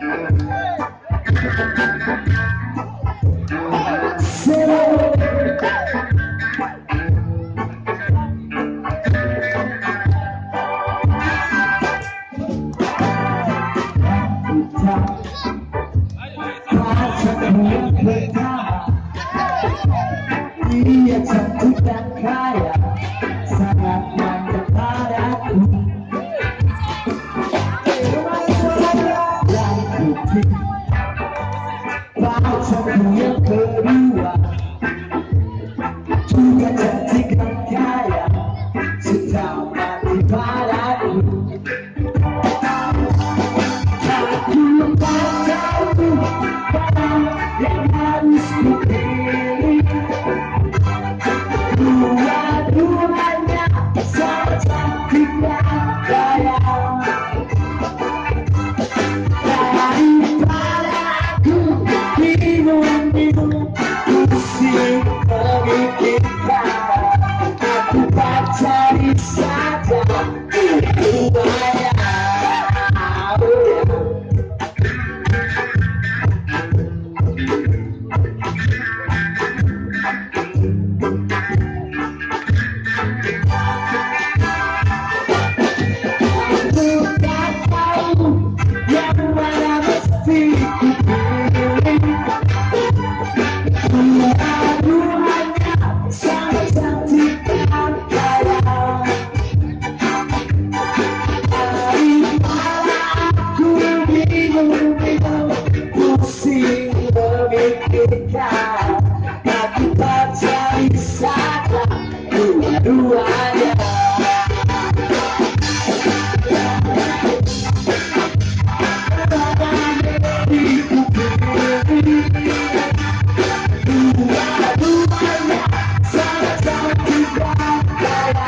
Dia cantik dan kaya, sangat manja padaku. Dan putih, pacarku yang kedua juga cantik dan kaya, suka mati padaku. Aku tak tahu mana yang harus kupilih. Dua-duanya sama cantik dan kaya. Daripada aku bingung-bingung pusing memikirkan, aku pacari saja dua-duanya. Aku pacari saja dua-duanya. Dua-duanya sama cantik dan kaya.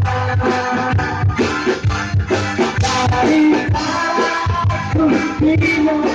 Daripada aku bingung